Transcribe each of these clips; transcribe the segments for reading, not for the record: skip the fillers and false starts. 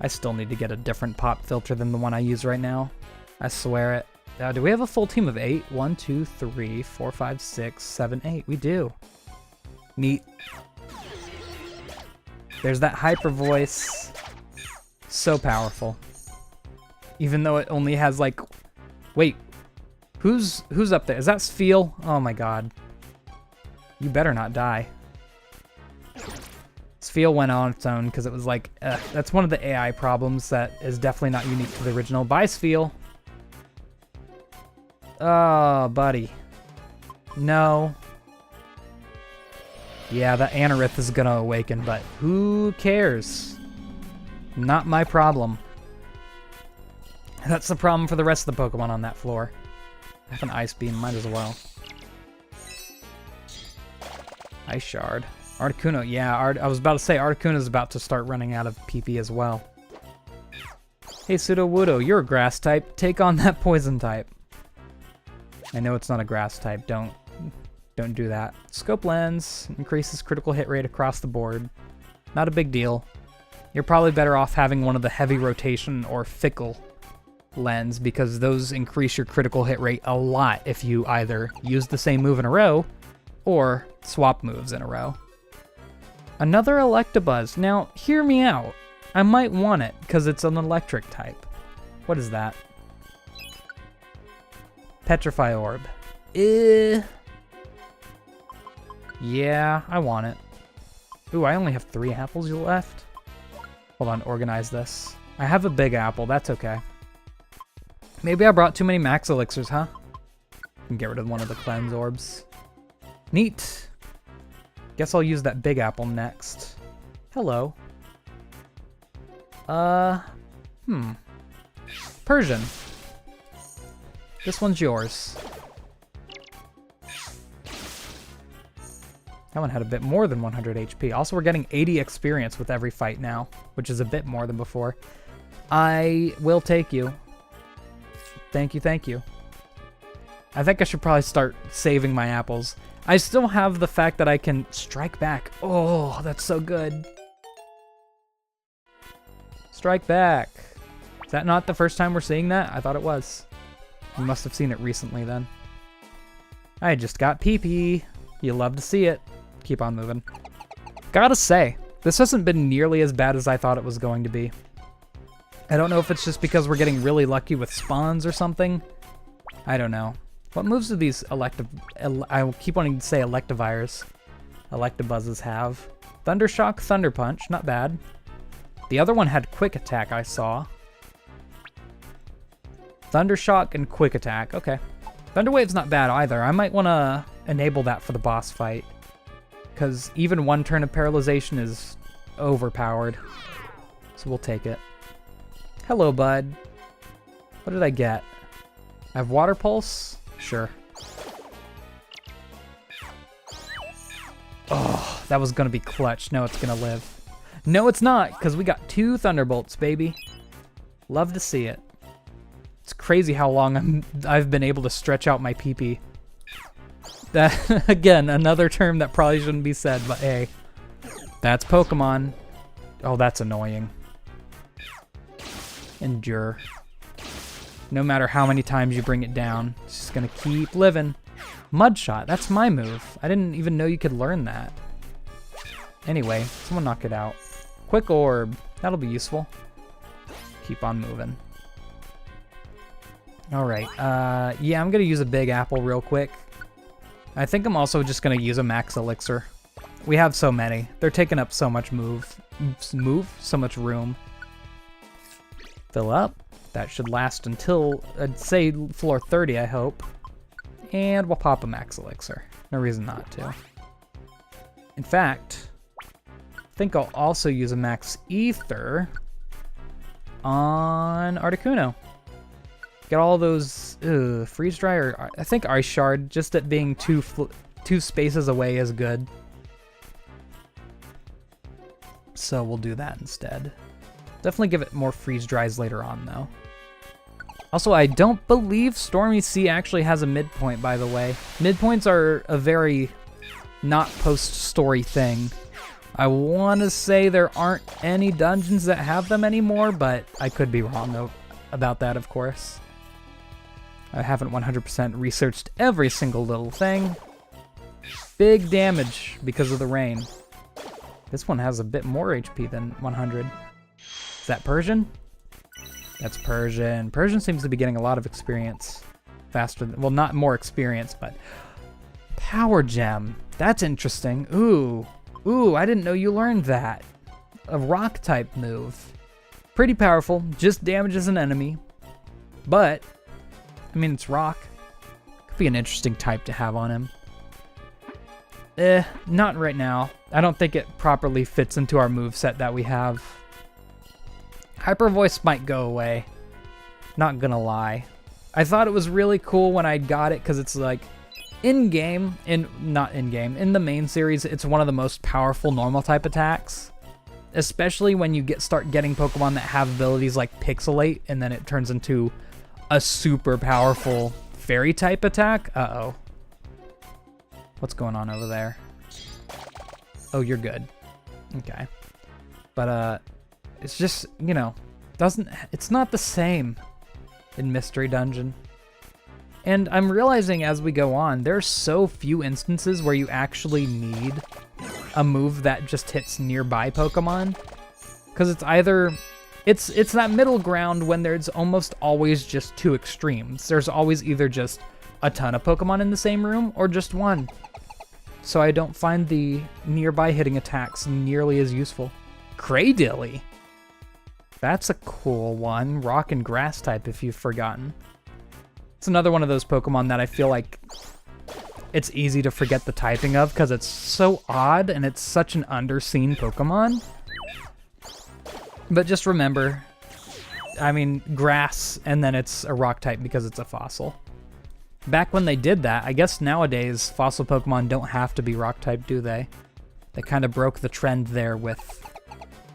I still need to get a different pop filter than the one I use right now. I swear it. Do we have a full team of 8? 1, 2, 3, 4, 5, 6, 7, 8. We do. Neat. There's that hyper voice. So powerful. Even though it only has like... Wait. Who's up there? Is that Sfeel? Oh my god. You better not die. Sfeel went on its own because it was like... that's one of the AI problems that is definitely not unique to the original. Bye, Sfeel. Oh, buddy. No. Yeah, the Anorith is gonna awaken, but who cares? Not my problem. That's the problem for the rest of the Pokemon on that floor. I have an Ice Beam, might as well. Ice Shard. Articuno, yeah, I was about to say Articuno's about to start running out of PP as well. Hey Sudowoodo, you're a grass type. Take on that poison type. I know it's not a grass type, don't do that. Scope Lens increases critical hit rate across the board. Not a big deal. You're probably better off having one of the heavy rotation or fickle lens because those increase your critical hit rate a lot if you either use the same move in a row or swap moves in a row. Another Electabuzz. Now, hear me out. I might want it because it's an electric type. What is that? Petrify Orb. Yeah, I want it. Ooh, I only have 3 apples left. Hold on, organize this. I have a big apple, that's okay. Maybe I brought too many max elixirs, huh? And get rid of one of the cleanse orbs. Neat. Guess I'll use that big apple next. Hello. Persian. This one's yours. That one had a bit more than 100 HP. Also, we're getting 80 experience with every fight now, which is a bit more than before. I will take you. Thank you, thank you. I think I should probably start saving my apples. I still have the fact that I can strike back. Oh, that's so good. Strike back. Is that not the first time we're seeing that? I thought it was. You must have seen it recently then. I just got PP. You love to see it. Keep on moving. Gotta say, this hasn't been nearly as bad as I thought it was going to be. I don't know if it's just because we're getting really lucky with spawns or something. I don't know. What moves do these I keep wanting to say Electivires. Electabuzzes have. Thundershock, Thunder Punch, not bad. The other one had Quick Attack, I saw. Thundershock and Quick Attack, okay. Thunder Wave's not bad either. I might want to enable that for the boss fight. Because even one turn of paralyzation is overpowered. So we'll take it. Hello, bud. What did I get? I have Water Pulse? Sure. Oh, that was going to be clutch. No, it's going to live. No, it's not, because we got 2 Thunderbolts, baby. Love to see it. It's crazy how long I've been able to stretch out my PP. That, again, another term that probably shouldn't be said, but hey. That's Pokemon. Oh, that's annoying. Endure. No matter how many times you bring it down, it's just gonna keep living. Mudshot, that's my move. I didn't even know you could learn that. Anyway, someone knock it out. Quick Orb, that'll be useful. Keep on moving. Alright, yeah, I'm gonna use a big apple real quick. I think I'm also just gonna use a max elixir. We have so many. They're taking up so much so much room. Fill up. That should last until, I'd say, floor 30, I hope. And we'll pop a max elixir. No reason not to. In fact, I think I'll also use a max ether on Articuno. Get all those freeze dry, or I think Ice Shard, just at being two spaces away is good. So we'll do that instead. Definitely give it more freeze dries later on though. Also, I don't believe Stormy Sea actually has a midpoint, by the way. Midpoints are a very not post-story thing. I want to say there aren't any dungeons that have them anymore, but I could be wrong about that, of course. I haven't 100% researched every single little thing. Big damage because of the rain. This one has a bit more HP than 100. Is that Persian? That's Persian. Persian seems to be getting a lot of experience faster than, well, not more experience, but Power Gem. That's interesting. Ooh, I didn't know you learned that. A rock type move. Pretty powerful, just damages an enemy. But, I mean, it's rock. Could be an interesting type to have on him. Not right now. I don't think it properly fits into our moveset that we have. Hyper Voice might go away. Not gonna lie. I thought it was really cool when I got it because it's like in-game, not in-game, in the main series, it's one of the most powerful normal type attacks. Especially when you start getting Pokemon that have abilities like Pixelate and then it turns into a super powerful fairy type attack. Uh-oh. What's going on over there? Oh, you're good. Okay. But, it's just, you know, it's not the same in Mystery Dungeon. And I'm realizing as we go on, there's so few instances where you actually need a move that just hits nearby Pokemon. Because it's either, it's that middle ground when there's almost always just two extremes. There's always either just a ton of Pokemon in the same room or just one. So I don't find the nearby hitting attacks nearly as useful. Cradilly. That's a cool one. Rock and grass type if you've forgotten. It's another one of those Pokemon that I feel like it's easy to forget the typing of because it's so odd and it's such an underseen Pokemon. But just remember, I mean, grass and then it's a rock type because it's a fossil. Back when they did that, I guess nowadays fossil Pokemon don't have to be rock type, do they? They kind of broke the trend there with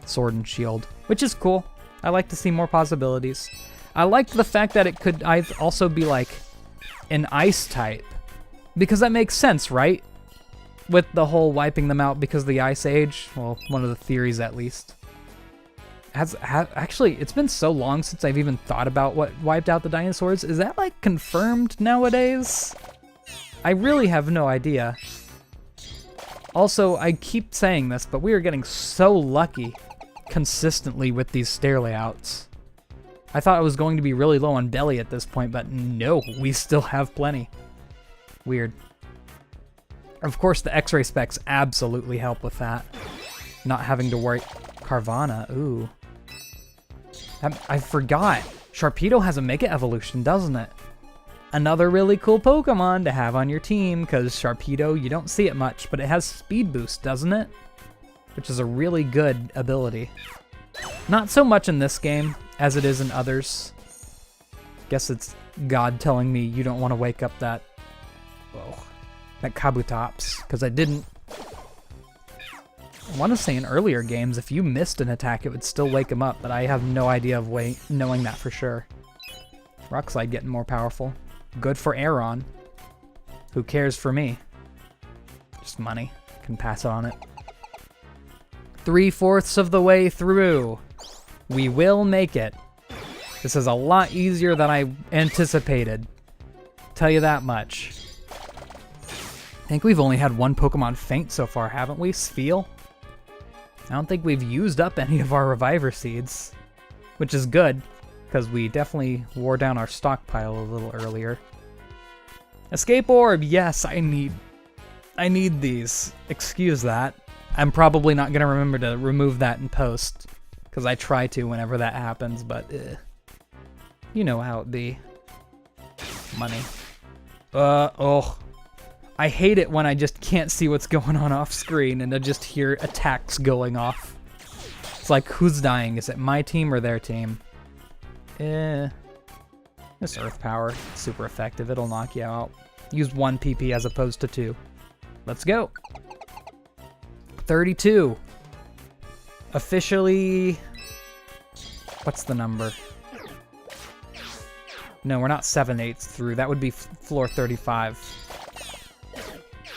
Sword and Shield, which is cool. I like to see more possibilities. I liked the fact that it could also be like an ice type, because that makes sense, right? With the whole wiping them out because of the Ice Age, well, one of the theories at least. Actually, it's been so long since I've even thought about what wiped out the dinosaurs. Is that like confirmed nowadays? I really have no idea. Also, I keep saying this, but we are getting so lucky consistently with these stair layouts. I thought I was going to be really low on belly at this point, but no, we still have plenty. Weird. Of course, the X-ray specs absolutely help with that. Not having to worry. Carvana, ooh. I forgot. Sharpedo has a Mega Evolution, doesn't it? Another really cool Pokemon to have on your team, because Sharpedo, you don't see it much, but it has Speed Boost, doesn't it? Which is a really good ability. Not so much in this game as it is in others. Guess it's God telling me you don't want to wake up that Kabutops, because I didn't. I want to say in earlier games, if you missed an attack, it would still wake him up, but I have no idea of knowing that for sure. Rock Slide getting more powerful. Good for Aeron. Who cares for me? Just money. Can pass on it. 3/4 of the way through. We will make it. This is a lot easier than I anticipated. Tell you that much. I think we've only had one Pokemon faint so far, haven't we? Spheal? I don't think we've used up any of our Reviver Seeds, which is good, because we definitely wore down our stockpile a little earlier. Escape Orb! Yes, I need these. Excuse that. I'm probably not going to remember to remove that in post, because I try to whenever that happens, but you know how it be. Money. I hate it when I just can't see what's going on off screen and I just hear attacks going off. It's like, who's dying? Is it my team or their team? This Earth Power, super effective. It'll knock you out. Use 1 PP as opposed to 2. Let's go. 32. Officially, what's the number? No, we're not 7/8 through. That would be floor 35.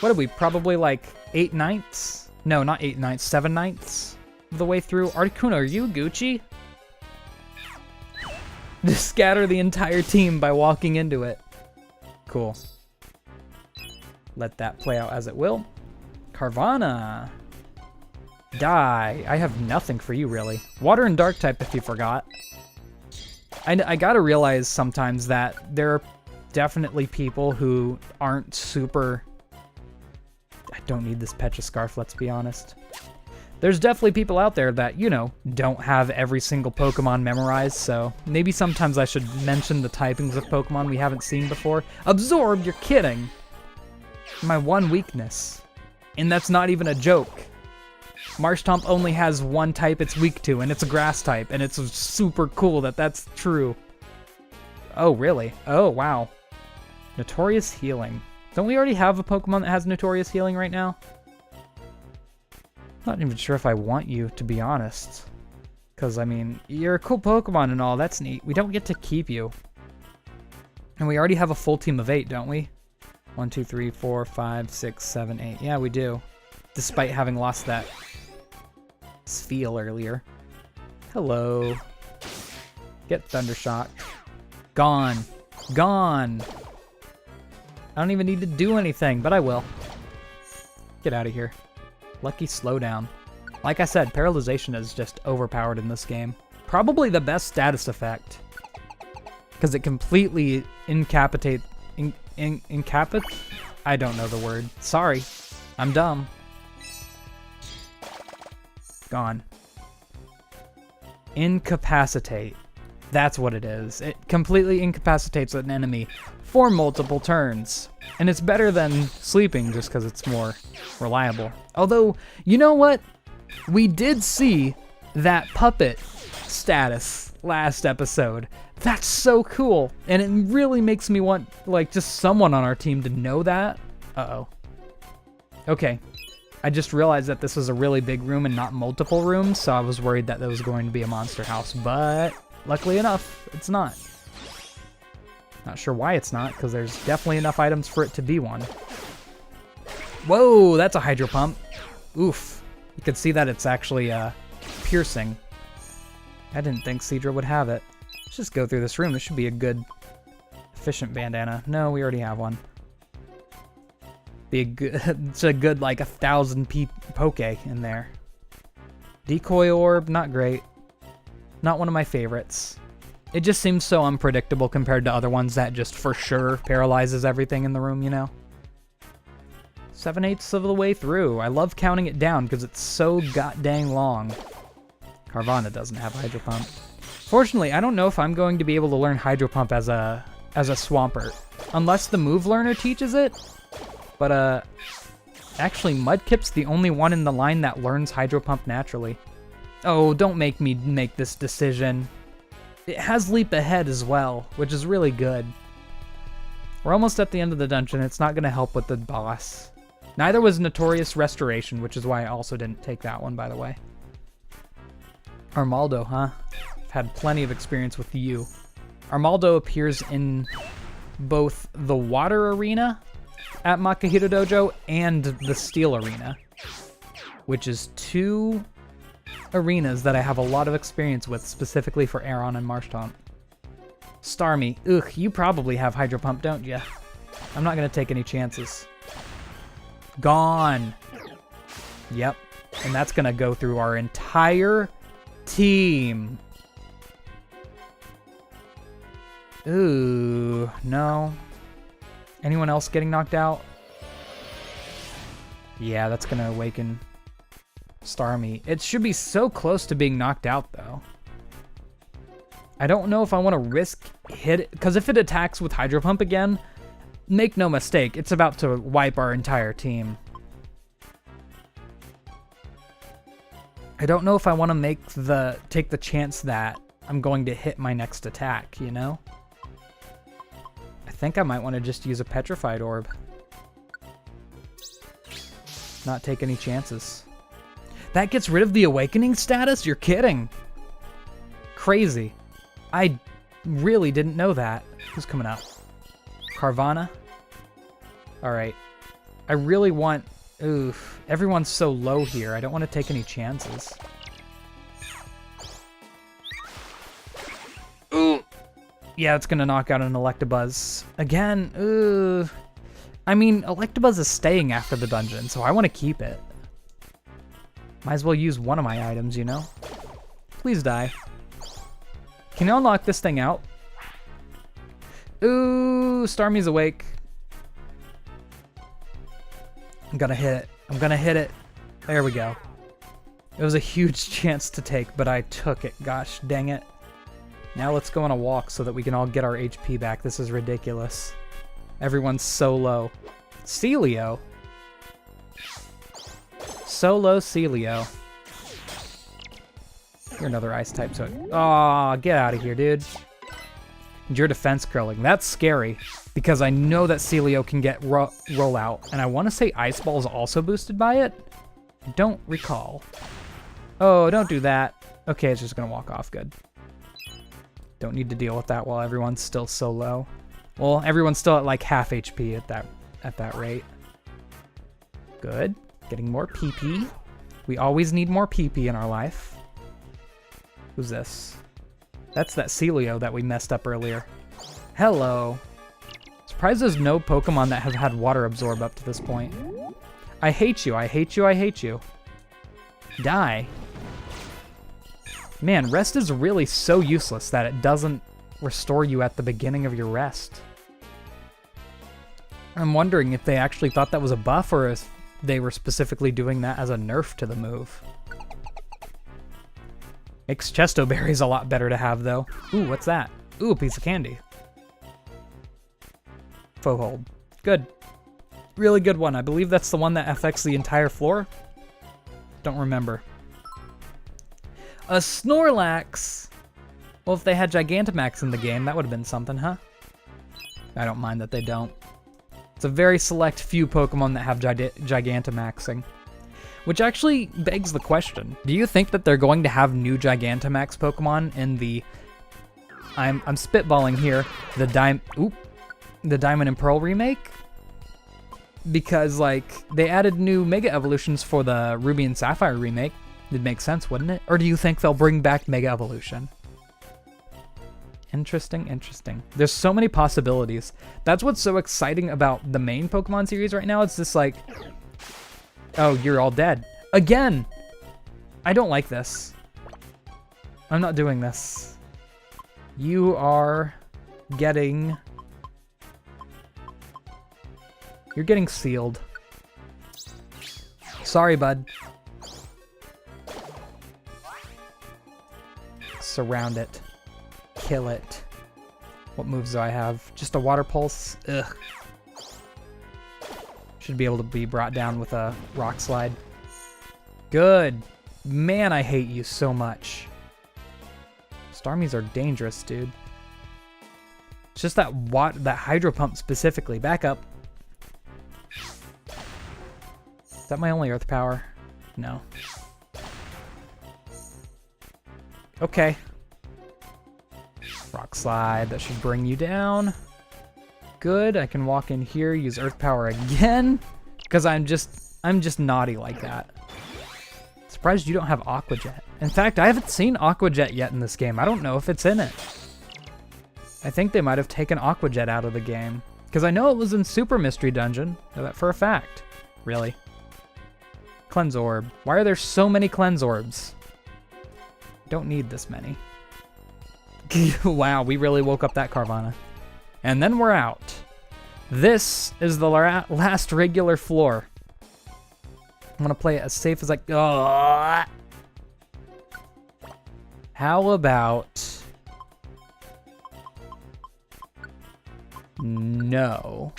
What are we, probably like 8/9? No, not 8/9, 7/9 of the way through. Articuno, are you Gucci? Just scatter the entire team by walking into it. Cool. Let that play out as it will. Carvana. Die. I have nothing for you, really. Water and dark type, if you forgot. I gotta realize sometimes that there are definitely people who aren't super... I don't need this Pecha Scarf, let's be honest. There's definitely people out there that, you know, don't have every single Pokemon memorized, so maybe sometimes I should mention the typings of Pokemon we haven't seen before. Absorb, you're kidding! My one weakness. And that's not even a joke. Marshtomp only has one type it's weak to, and it's a grass type, and it's super cool that that's true. Oh, really? Oh, wow. Notorious Healing. Don't we already have a Pokemon that has Notorious Healing right now? Not even sure if I want you, to be honest. Because, I mean, you're a cool Pokemon and all, that's neat. We don't get to keep you. And we already have a full team of 8, don't we? 1, 2, 3, 4, 5, 6, 7, 8. Yeah, we do. Despite having lost that Spheal earlier. Hello. Get Thundershock. Gone. Gone. I don't even need to do anything, but I will. Get out of here. Lucky Slowdown. Like I said, Paralyzation is just overpowered in this game. Probably the best status effect. Because it completely incapacitate... I don't know the word. Sorry. I'm dumb. Gone. Incapacitate. That's what it is. It completely incapacitates an enemy for multiple turns. And it's better than sleeping just because it's more reliable. Although, you know what? We did see that puppet status last episode. That's so cool. And it really makes me want, like, just someone on our team to know that. Uh-oh. Okay. I just realized that this was a really big room and not multiple rooms, so I was worried that there was going to be a monster house, but luckily enough, it's not. Not sure why it's not, because there's definitely enough items for it to be one. Whoa, that's a Hydro Pump. Oof. You can see that it's actually piercing. I didn't think Seadra would have it. Let's just go through this room. This should be a good, efficient bandana. No, we already have one. Be a good, it's a good like 1,000 Poke in there. Decoy Orb, not great. Not one of my favorites. It just seems so unpredictable compared to other ones that just for sure paralyzes everything in the room, you know? 7/8 of the way through. I love counting it down because it's so god-dang long. Carvana doesn't have Hydro Pump. Fortunately, I don't know if I'm going to be able to learn Hydro Pump as a Swampert. Unless the move learner teaches it. But, actually, Mudkip's the only one in the line that learns Hydro Pump naturally. Oh, don't make me make this decision. It has Leap Ahead as well, which is really good. We're almost at the end of the dungeon. It's not going to help with the boss. Neither was Notorious Restoration, which is why I also didn't take that one, by the way. Armaldo, huh? I've had plenty of experience with you. Armaldo appears in both the Water Arena at Makahito Dojo and the Steel Arena, which is 2 arenas that I have a lot of experience with, specifically for Aeron and Marshtomp. Starmie, ugh, you probably have Hydro Pump, don't you? I'm not going to take any chances. Gone. Yep, and that's going to go through our entire team. Ooh, no. Anyone else getting knocked out? Yeah, that's going to awaken Starmie. It should be so close to being knocked out, though. I don't know if I want to risk hit it, because if it attacks with Hydro Pump again, make no mistake, it's about to wipe our entire team. I don't know if I want to take the chance that I'm going to hit my next attack, you know? I think I might want to just use a Petrified Orb. Not take any chances. That gets rid of the Awakening status? You're kidding. Crazy. I really didn't know that. Who's coming out? Carvana? Alright. I really want Oof. Everyone's so low here. I don't want to take any chances. Ooh. Yeah, it's going to knock out an Electabuzz. Again, I mean, Electabuzz is staying after the dungeon, so I want to keep it. Might as well use one of my items, you know? Please die. Can you unlock this thing out? Ooh, Starmie's awake. I'm gonna hit it. I'm gonna hit it. There we go. It was a huge chance to take, but I took it. Gosh, dang it. Now let's go on a walk so that we can all get our HP back. This is ridiculous. Everyone's so low. Celio. Solo Celio. You're another ice type, so... Aw, get out of here, dude. And your defense curling. That's scary, because I know that Celio can get roll out, and I want to say Ice Ball is also boosted by it. Don't recall. Oh, don't do that. Okay, it's just gonna walk off. Good. Don't need to deal with that while everyone's still so low. Well, everyone's still at like half HP at that rate. Good. Getting more PP. We always need more PP in our life. Who's this? That's that Celio that we messed up earlier. Hello. Surprised there's no Pokemon that has had Water Absorb up to this point. I hate you, I hate you, I hate you. Die. Man, rest is really so useless that it doesn't restore you at the beginning of your rest. I'm wondering if they actually thought that was a buff or if they were specifically doing that as a nerf to the move. Makes Chesto Berries a lot better to have, though. Ooh, what's that? Ooh, a piece of candy. Faux hold. Good. Really good one. I believe that's the one that affects the entire floor. Don't remember. A Snorlax! Well, if they had Gigantamax in the game, that would have been something, huh? I don't mind that they don't. It's a very select few Pokemon that have Gigantamaxing. Which actually begs the question. Do you think that they're going to have new Gigantamax Pokemon in the... I'm spitballing here. The Diamond and Pearl remake? Because, like, they added new Mega Evolutions for the Ruby and Sapphire remake. It'd make sense, wouldn't it? Or do you think they'll bring back Mega Evolution? Interesting, interesting. There's so many possibilities. That's what's so exciting about the main Pokemon series right now. It's just like... Oh, you're all dead. Again! I don't like this. I'm not doing this. You are getting... You're getting sealed. Sorry, bud. Surround it. Kill it. What moves do I have? Just a Water Pulse? Ugh. Should be able to be brought down with a Rock Slide. Good. Man, I hate you so much. Starmies are dangerous, dude. It's just that Hydro Pump specifically. Back up. Is that my only Earth power? No. Okay. Rock Slide. That should bring you down. Good. I can walk in here, use Earth Power again, because I'm just naughty like that. Surprised you don't have Aqua Jet. In fact, I haven't seen Aqua Jet yet in this game. I don't know if it's in it. I think they might have taken Aqua Jet out of the game, because I know it was in Super Mystery Dungeon. Know that for a fact. Really. Cleanse Orb. Why are there so many Cleanse Orbs? Don't need this many. Wow, we really woke up that Carvana. And then we're out. This is the last regular floor. I'm gonna play it as safe as I... Oh. How about... No.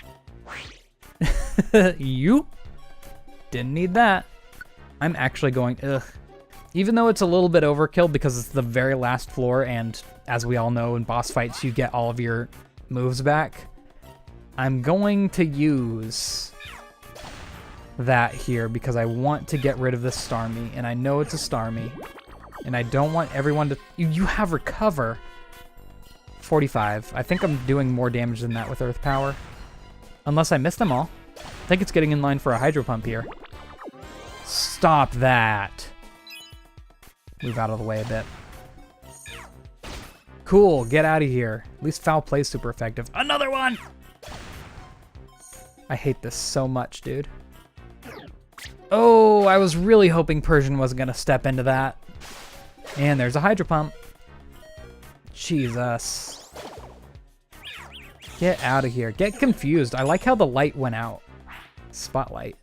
You? Didn't need that. I'm actually going... Ugh. Even though it's a little bit overkill because it's the very last floor, and as we all know, in boss fights, you get all of your moves back. I'm going to use that here because I want to get rid of this Starmie, and I know it's a Starmie, and I don't want everyone to... You have Recover. 45. I think I'm doing more damage than that with Earth Power. Unless I missed them all. I think it's getting in line for a Hydro Pump here. Stop that. Move out of the way a bit. Cool, get out of here. At least foul play's super effective. Another one! I hate this so much, dude. Oh, I was really hoping Persian wasn't gonna step into that. And there's a Hydro Pump. Jesus. Get out of here. Get confused. I like how the light went out. Spotlight.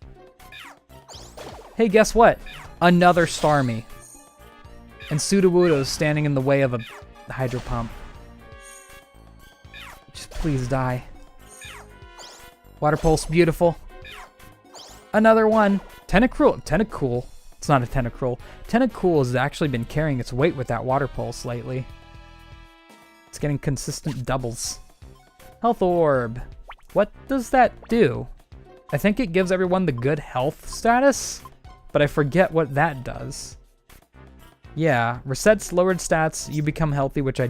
Hey, guess what? Another Stormy. And Sudowoodo's standing in the way of a Hydro Pump. Just please die. Water Pulse, beautiful. Another one. Tentacool. It's not a Tentacruel. Tentacool has actually been carrying its weight with that Water Pulse lately. It's getting consistent doubles. Health Orb. What does that do? I think it gives everyone the good health status, but I forget what that does. Yeah, resets lowered stats, you become healthy, which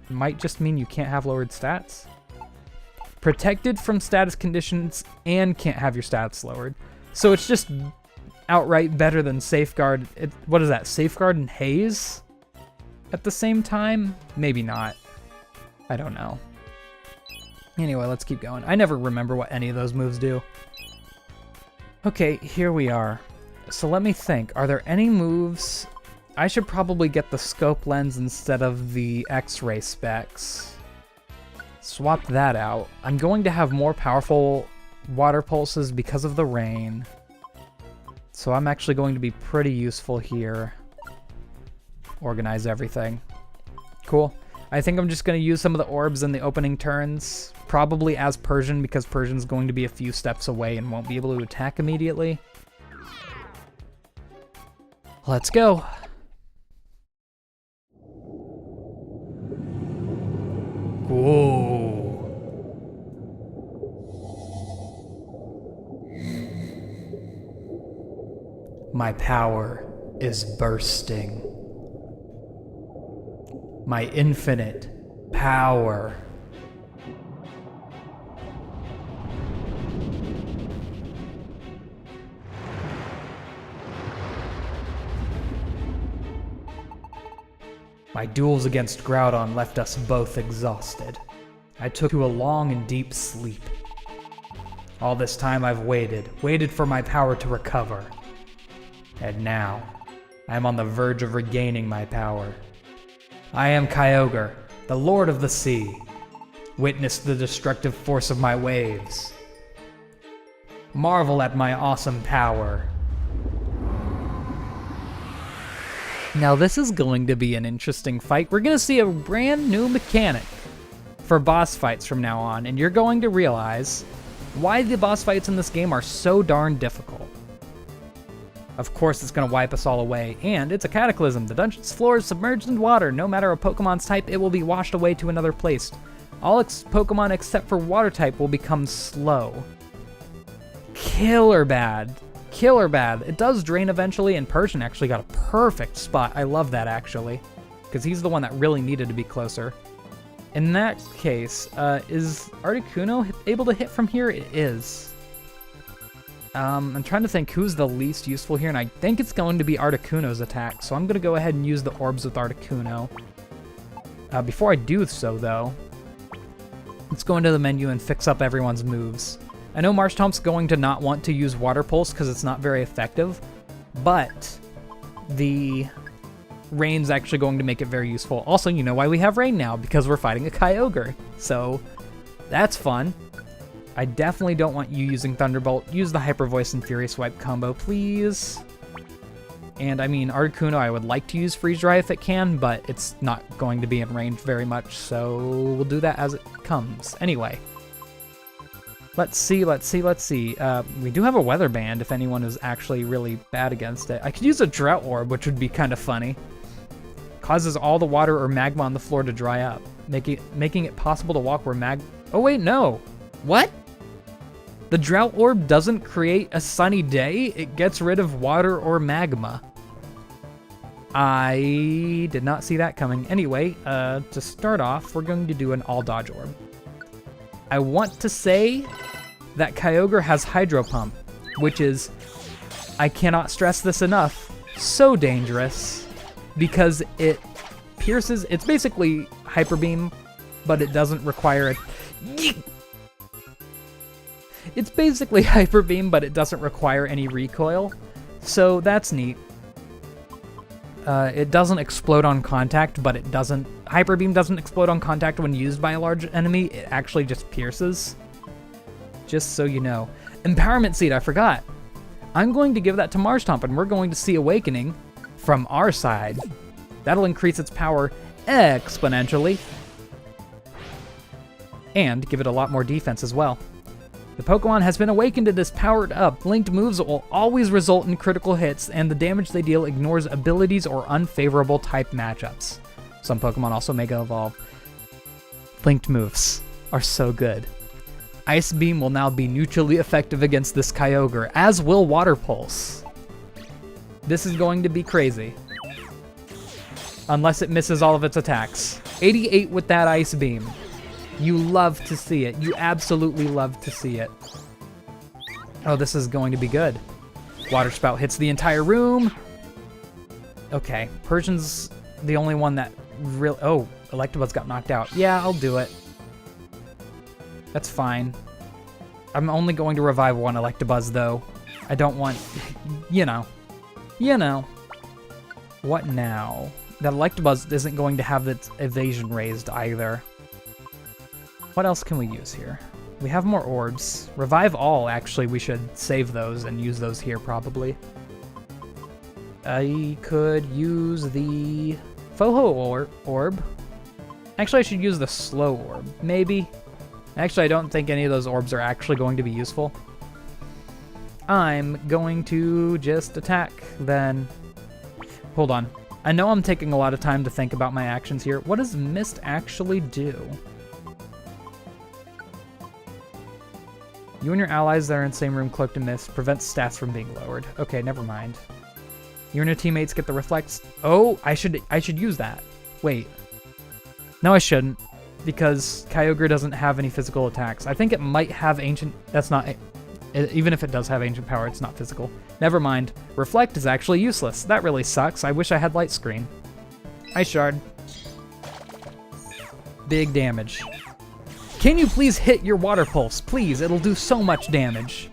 might just mean you can't have lowered stats. Protected from status conditions and can't have your stats lowered. So it's just outright better than Safeguard. What is that, Safeguard and Haze? At the same time? Maybe not. I don't know. Anyway, let's keep going. I never remember what any of those moves do. Okay, here we are. So let me think. Are there any moves? I should probably get the scope lens instead of the X-ray specs. Swap that out. I'm going to have more powerful water pulses because of the rain. So I'm actually going to be pretty useful here. Organize everything. Cool. I think I'm just going to use some of the orbs in the opening turns. Probably as Persian, because Persian's going to be a few steps away and won't be able to attack immediately. Let's go. Whoa. My power is bursting. My infinite power. My duels against Groudon left us both exhausted. I took to a long and deep sleep. All this time I've waited for my power to recover. And now, I am on the verge of regaining my power. I am Kyogre, the Lord of the Sea. Witness the destructive force of my waves. Marvel at my awesome power. Now this is going to be an interesting fight. We're going to see a brand new mechanic for boss fights from now on, and you're going to realize why the boss fights in this game are so darn difficult. Of course, it's going to wipe us all away, and it's a cataclysm. The dungeon's floor is submerged in water. No matter a Pokemon's type, it will be washed away to another place. All Pokemon except for water type will become slow. Killer bad. Killer bad. It does drain eventually, and Persian actually got a perfect spot. I love that, actually, because he's the one that really needed to be closer. In that case, is Articuno able to hit from here? It is. I'm trying to think who's the least useful here, and I think it's going to be Articuno's attack, so I'm going to go ahead and use the orbs with Articuno. Before I do so, though, let's go into the menu and fix up everyone's moves. I know Marshtomp's going to not want to use Water Pulse because it's not very effective, but the Rain's actually going to make it very useful. Also, you know why we have Rain now, because we're fighting a Kyogre, so that's fun. I definitely don't want you using Thunderbolt. Use the Hyper Voice and Fury Swipe combo, please. And I mean, Articuno, I would like to use Freeze Dry if it can, but it's not going to be in range very much, so we'll do that as it comes. Anyway, let's see. We do have a Weather Band if anyone is actually really bad against it. I could use a Drought Orb, which would be kind of funny. Causes all the water or magma on the floor to dry up, making it possible to walk where Oh wait, no. What? The Drought Orb doesn't create a sunny day, it gets rid of water or magma. I did not see that coming. Anyway, to start off, we're going to do an All Dodge Orb. I want to say that Kyogre has Hydro Pump, which is I cannot stress this enough. So dangerous. Because it pierces... It's basically Hyper Beam, but it doesn't require a... It's basically Hyper Beam, but it doesn't require any recoil. So that's neat. It doesn't explode on contact, but it doesn't... Hyper Beam doesn't explode on contact when used by a large enemy. It actually just pierces. Just so you know. Empowerment Seed, I forgot. I'm going to give that to Marshtomp, and we're going to see Awakening from our side. That'll increase its power exponentially. And give it a lot more defense as well. The Pokemon has been awakened and is powered up. Linked moves will always result in critical hits, and the damage they deal ignores abilities or unfavorable type matchups. Some Pokemon also Mega Evolve. Linked moves are so good. Ice Beam will now be neutrally effective against this Kyogre, as will Water Pulse. This is going to be crazy. Unless it misses all of its attacks. 88 with that Ice Beam. You love to see it. You absolutely love to see it. Oh, this is going to be good. Water Spout hits the entire room. Okay, Persian's the only one that really... Oh, Electabuzz got knocked out. Yeah, I'll do it. That's fine. I'm only going to revive one Electabuzz, though. I don't want... You know. You know. What now? That Electabuzz isn't going to have its evasion raised either. What else can we use here? We have more orbs. Revive all, actually, we should save those and use those here, probably. I could use the Foho orb. Actually, I should use the Slow orb, maybe. Actually, I don't think any of those orbs are actually going to be useful. I'm going to just attack, then. Hold on. I know I'm taking a lot of time to think about my actions here. What does Mist actually do? You and your allies that are in the same room cloaked in mist prevents stats from being lowered. Okay, never mind. You and your teammates get the reflects. Oh, I should use that. Wait. No, I shouldn't, because Kyogre doesn't have any physical attacks. I think it might have ancient... That's not... Even if it does have ancient power, it's not physical. Never mind. Reflect is actually useless. That really sucks. I wish I had Light Screen. Ice Shard. Big damage. Can you please hit your Water Pulse? Please, it'll do so much damage.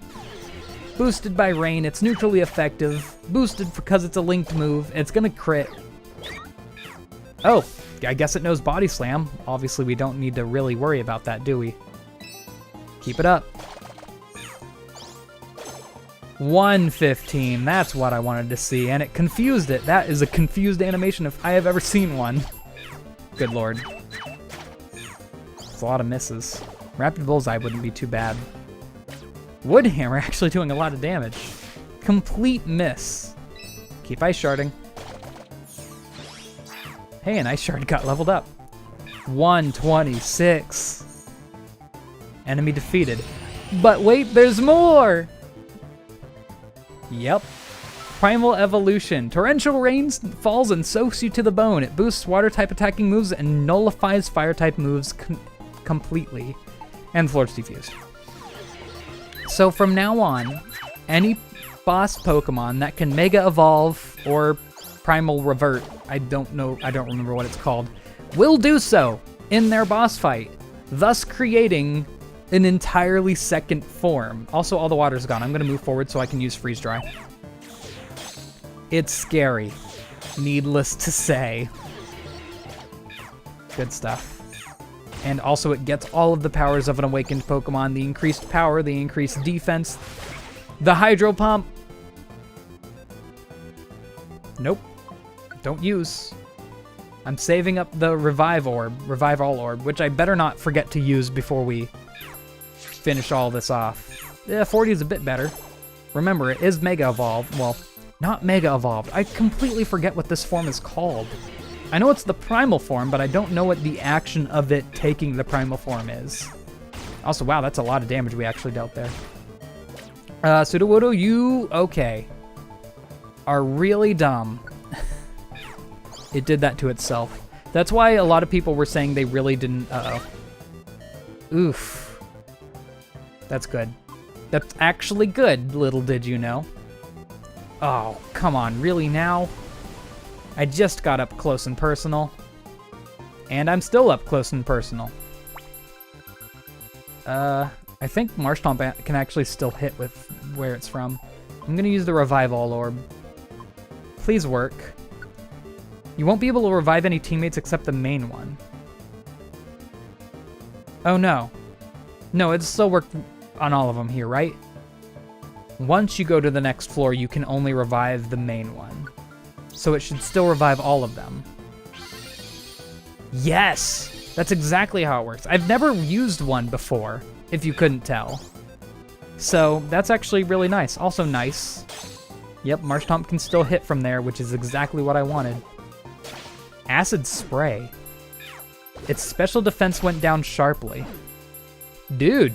Boosted by Rain, it's neutrally effective. Boosted because it's a linked move. It's gonna crit. Oh, I guess it knows Body Slam. Obviously, we don't need to really worry about that, do we? Keep it up. 115, that's what I wanted to see, and it confused it. That is a confused animation if I have ever seen one. Good lord. It's a lot of misses. Rapid Bullseye wouldn't be too bad. Wood Hammer actually doing a lot of damage. Complete miss. Keep Ice Sharding. Hey, an Ice Shard got leveled up. 126. Enemy defeated. But wait, there's more! Yep. Primal Evolution. Torrential Rain falls and soaks you to the bone. It boosts Water-type attacking moves and nullifies Fire-type moves completely. And Floor's Defused. So from now on, any boss Pokemon that can Mega Evolve or Primal Revert, I don't remember what it's called, will do so in their boss fight, thus creating an entirely second form. Also, all the water's gone. I'm going to move forward so I can use Freeze Dry. It's scary, needless to say. Good stuff. And also it gets all of the powers of an awakened Pokemon. The increased power, the increased defense, the Hydro Pump. Nope. Don't use. I'm saving up the Revive Orb, Revive All Orb, which I better not forget to use before we finish all this off. Yeah, 40 is a bit better. Remember, it is Mega Evolved. Well, not Mega Evolved. I completely forget what this form is called. I know it's the Primal form, but I don't know what the action of it taking the Primal form is. Also, wow, that's a lot of damage we actually dealt there. Sudowoodo, you, okay, are really dumb. It did that to itself. That's why a lot of people were saying they really didn't, Oof. That's good. That's actually good, little did you know. Oh, come on, really now? I just got up close and personal. And I'm still up close and personal. I think Marshtomp can actually still hit with where it's from. I'm gonna use the Revival Orb. Please work. You won't be able to revive any teammates except the main one. Oh no. No, it still worked on all of them here, right? Once you go to the next floor, you can only revive the main one. So it should still revive all of them. Yes! That's exactly how it works. I've never used one before, if you couldn't tell. So that's actually really nice. Also nice. Yep, Marshtomp can still hit from there, which is exactly what I wanted. Acid Spray. Its special defense went down sharply. Dude,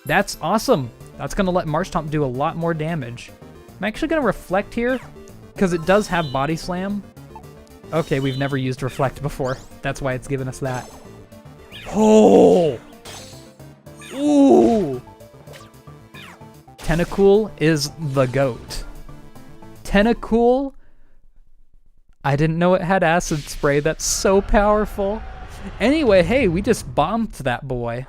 that's awesome. That's going to let Marshtomp do a lot more damage. I'm actually going to Reflect here, because it does have Body Slam. Okay, we've never used Reflect before. That's why it's given us that. Oh! Ooh! Tentacool is the GOAT. Tentacool? I didn't know it had Acid Spray. That's so powerful. Anyway, hey, we just bombed that boy.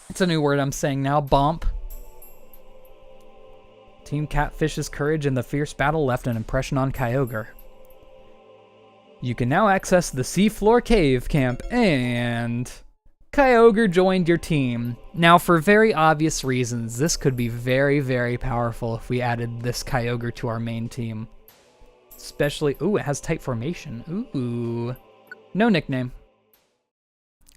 It's a new word I'm saying now, bomp. Team Catfish's courage in the fierce battle left an impression on Kyogre. You can now access the seafloor cave camp, and Kyogre joined your team. Now, for very obvious reasons, this could be very, very powerful if we added this Kyogre to our main team. Especially, ooh, it has type formation. Ooh, no nickname.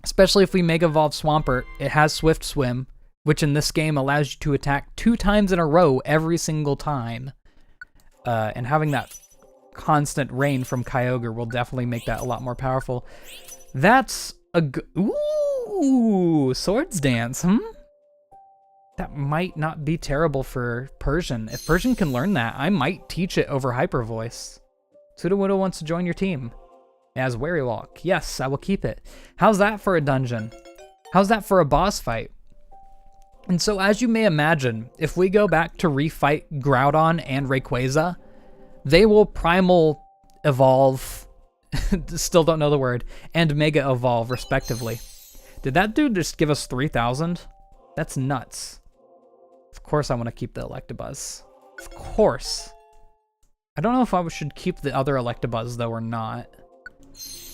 Especially if we Mega Evolve Swampert, it has Swift Swim, which in this game allows you to attack 2 times in a row every single time. And having that constant rain from Kyogre will definitely make that a lot more powerful. That's a ooh, Swords Dance, That might not be terrible for Persian. If Persian can learn that, I might teach it over Hyper Voice. Sudowoodo wants to join your team. As Werilocke. Yes, I will keep it. How's that for a dungeon? How's that for a boss fight? And so, as you may imagine, if we go back to refight Groudon and Rayquaza, they will Primal Evolve, still don't know the word, and Mega Evolve, respectively. Did that dude just give us 3,000? That's nuts. Of course I want to keep the Electabuzz. Of course. I don't know if I should keep the other Electabuzz, though, or not.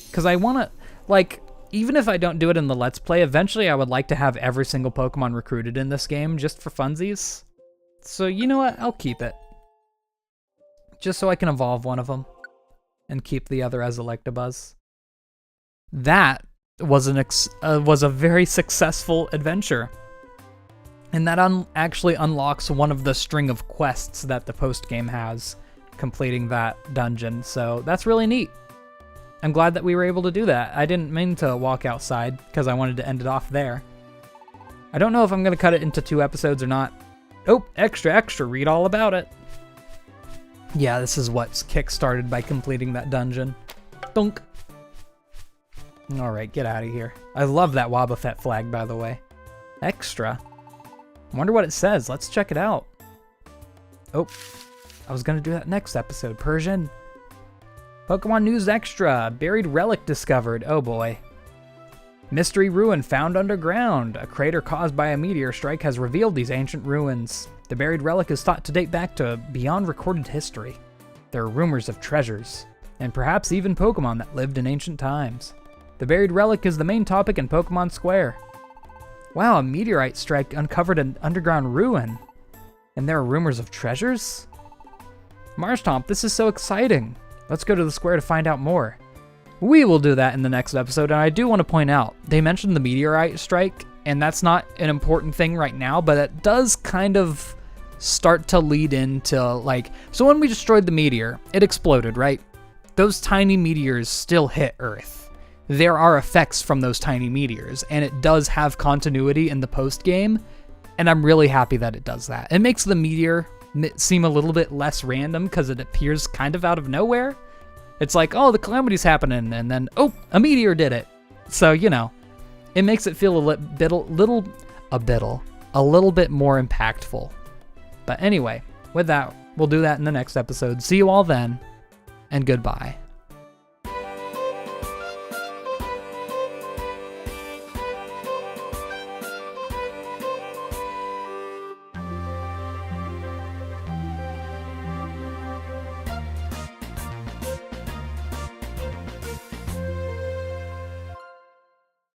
Because I want to, like, even if I don't do it in the Let's Play, eventually I would like to have every single Pokemon recruited in this game, just for funsies. So, you know what? I'll keep it. Just so I can evolve one of them. And keep the other as Electabuzz. That was a very successful adventure. And that actually unlocks one of the string of quests that the post-game has, completing that dungeon. So that's really neat. I'm glad that we were able to do that. I didn't mean to walk outside, because I wanted to end it off there. I don't know if I'm going to cut it into 2 episodes or not. Oh, extra, read all about it. Yeah, this is what's kick-started by completing that dungeon. Dunk. Alright, get out of here. I love that Wobbuffet flag, by the way. Extra. I wonder what it says. Let's check it out. Oh, I was going to do that next episode. Persian. Pokemon News Extra. Buried relic discovered. Oh boy. Mystery ruin found underground. A crater caused by a meteor strike has revealed these ancient ruins. The buried relic is thought to date back to beyond recorded history. There are rumors of treasures, and perhaps even Pokemon that lived in ancient times. The buried relic is the main topic in Pokemon Square. Wow, a meteorite strike uncovered an underground ruin. And there are rumors of treasures? Marshtomp, this is so exciting. Let's go to the square to find out more. We will do that in the next episode, and I do want to point out, they mentioned the meteorite strike, and that's not an important thing right now, but it does kind of start to lead into, like, so when we destroyed the meteor, it exploded, right? Those tiny meteors still hit Earth. There are effects from those tiny meteors, and it does have continuity in the post-game, and I'm really happy that it does that. It makes the meteor seem a little bit less random because it appears kind of out of nowhere. It's like, oh, the calamity's happening, and then, oh, a meteor did it. So, you know, it makes it feel a little bit more impactful. But anyway, with that, we'll do that in the next episode. See you all then, and goodbye.